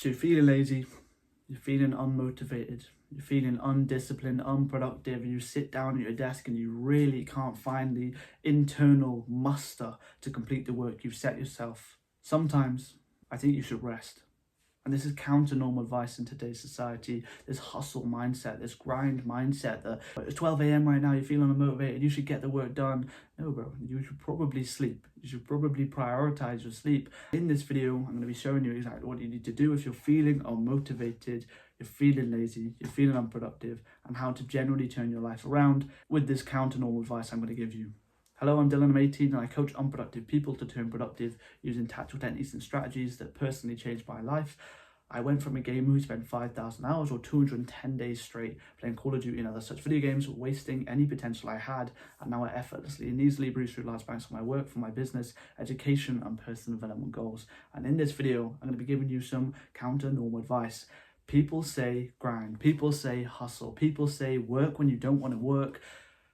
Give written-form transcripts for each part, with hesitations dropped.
So you're feeling lazy, you're feeling unmotivated, you're feeling undisciplined, unproductive, you sit down at your desk and you really can't find the internal muster to complete the work you've set yourself. Sometimes I think you should rest. And this is counter-normal advice in today's society. This hustle mindset, this grind mindset that it's 12 a.m. right now, you're feeling unmotivated, you should get the work done. No, bro, you should probably sleep. You should probably prioritize your sleep. In this video, I'm going to be showing you exactly what you need to do if you're feeling unmotivated, you're feeling lazy, you're feeling unproductive, and how to generally turn your life around with this counter-normal advice I'm going to give you. Hello, I'm Dylan, I'm 18 and I coach unproductive people to turn productive using tactical techniques and strategies that personally changed my life. I went from a gamer who spent 5,000 hours or 210 days straight playing Call of Duty and other such video games, wasting any potential I had, and now I effortlessly and easily breeze through large banks of my work for my business, education and personal development goals. And in this video, I'm going to be giving you some counter-normal advice. People say grind, people say hustle, people say work when you don't want to work.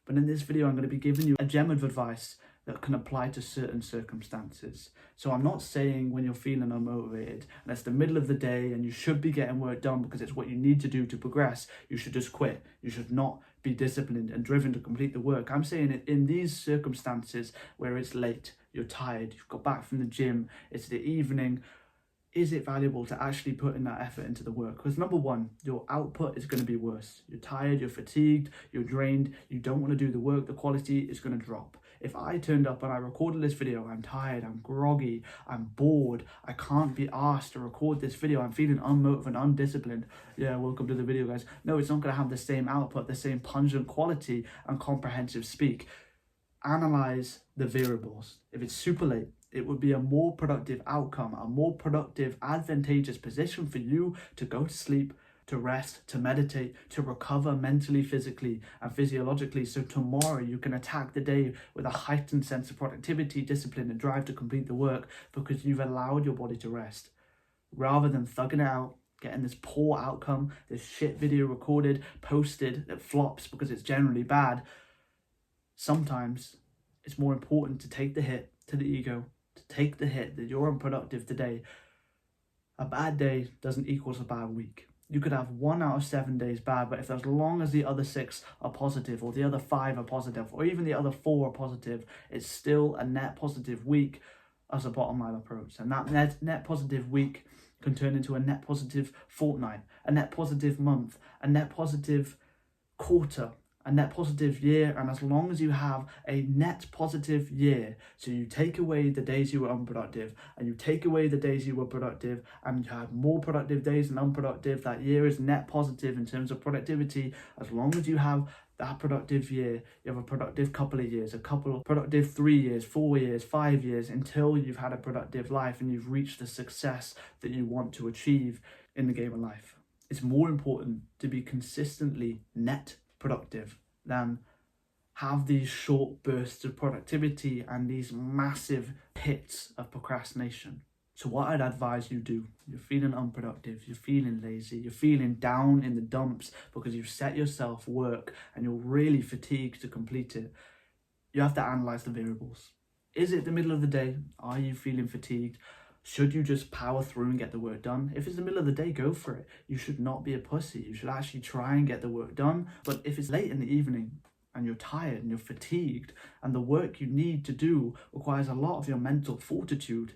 But in this video, I'm going to be giving you a gem of advice that can apply to certain circumstances. So I'm not saying when you're feeling unmotivated and it's the middle of the day and you should be getting work done because it's what you need to do to progress, you should just quit. You should not be disciplined and driven to complete the work. I'm saying it in these circumstances where it's late, you're tired, you've got back from the gym, it's the evening. Is it valuable to actually put in that effort into the work? Because number one, your output is going to be worse. You're tired, you're fatigued, you're drained, you don't want to do the work, the quality is going to drop. If I turned up and I recorded this video, I'm tired, I'm groggy, I'm bored, I can't be asked to record this video, I'm feeling unmotivated, undisciplined. Yeah, welcome to the video, guys. No, it's not going to have the same output, the same pungent quality and comprehensive speak. Analyze the variables. If it's super late, it would be a more productive outcome, a more productive, advantageous position for you to go to sleep, to rest, to meditate, to recover mentally, physically, and physiologically. So tomorrow you can attack the day with a heightened sense of productivity, discipline, and drive to complete the work because you've allowed your body to rest. Rather than thugging it out, getting this poor outcome, this shit video recorded, posted, that flops because it's generally bad. Sometimes it's more important to take the hit to the ego, to take the hit that you're unproductive today. A bad day doesn't equal a bad week. You could have 1 out of 7 days bad, but if as long as the other 6 are positive, or the other 5 are positive, or even the other 4 are positive, it's still a net positive week as a bottom line approach. And that net positive week can turn into a net positive fortnight, a net positive month, a net positive quarter, a net positive year. And as long as you have a net positive year, so you take away the days you were unproductive and you take away the days you were productive and you have more productive days than unproductive, that year is net positive in terms of productivity. As long as you have that productive year, you have a productive couple of years, a couple of productive 3 years, 4 years, 5 years, until you've had a productive life and you've reached the success that you want to achieve in the game of life. It's more important to be consistently net productive than have these short bursts of productivity and these massive hits of procrastination. So what I'd advise you do, you're feeling unproductive, you're feeling lazy, you're feeling down in the dumps because you've set yourself work and you're really fatigued to complete it. You have to analyze the variables. Is it the middle of the day? Are you feeling fatigued? Should you just power through and get the work done? If it's the middle of the day, go for it. You should not be a pussy. You should actually try and get the work done. But if it's late in the evening and you're tired and you're fatigued and the work you need to do requires a lot of your mental fortitude,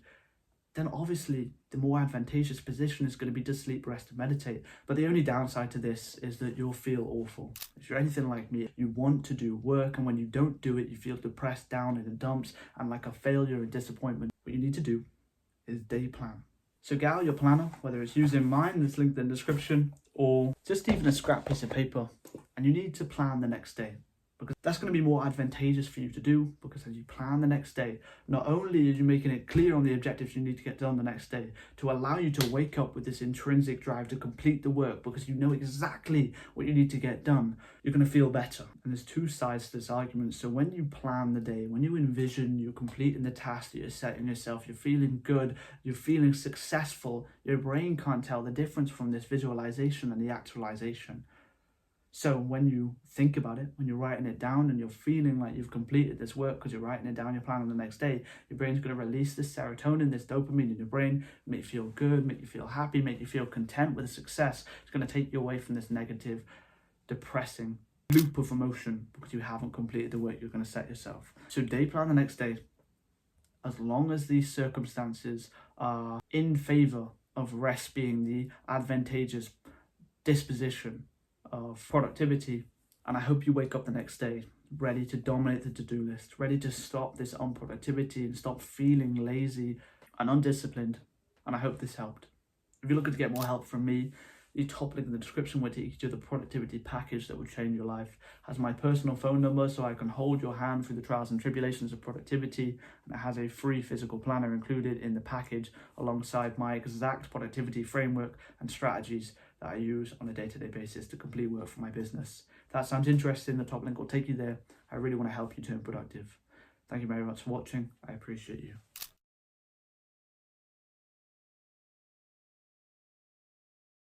then obviously the more advantageous position is going to be to sleep, rest and meditate. But the only downside to this is that you'll feel awful. If you're anything like me, you want to do work, and when you don't do it, you feel depressed, down in the dumps and like a failure and disappointment. What you need to do is day plan. So get out your planner, whether it's using mine that's linked in the description, or just even a scrap piece of paper, and you need to plan the next day, because that's going to be more advantageous for you to do. Because as you plan the next day, not only are you making it clear on the objectives you need to get done the next day, to allow you to wake up with this intrinsic drive to complete the work because you know exactly what you need to get done, you're going to feel better. And there's two sides to this argument. So when you plan the day, when you envision you're completing the task that you're setting yourself, you're feeling good, you're feeling successful, your brain can't tell the difference from this visualization and the actualization. So when you think about it, when you're writing it down and you're feeling like you've completed this work because you're writing it down, you're planning the next day, your brain's going to release this serotonin, this dopamine in your brain, make you feel good, make you feel happy, make you feel content with success. It's going to take you away from this negative, depressing loop of emotion because you haven't completed the work you're going to set yourself. So day plan the next day. As long as these circumstances are in favor of rest being the advantageous disposition of productivity, and I hope you wake up the next day ready to dominate the to-do list, ready to stop this unproductivity and stop feeling lazy and undisciplined. And I hope this helped. If you're looking to get more help from me, the top link in the description will take you to the productivity package that will change your life. It has my personal phone number so I can hold your hand through the trials and tribulations of productivity, and it has a free physical planner included in the package alongside my exact productivity framework and strategies that I use on a day-to-day basis to complete work for my business. If that sounds interesting, the top link will take you there. I really want to help you turn productive. Thank you very much for watching. I appreciate you.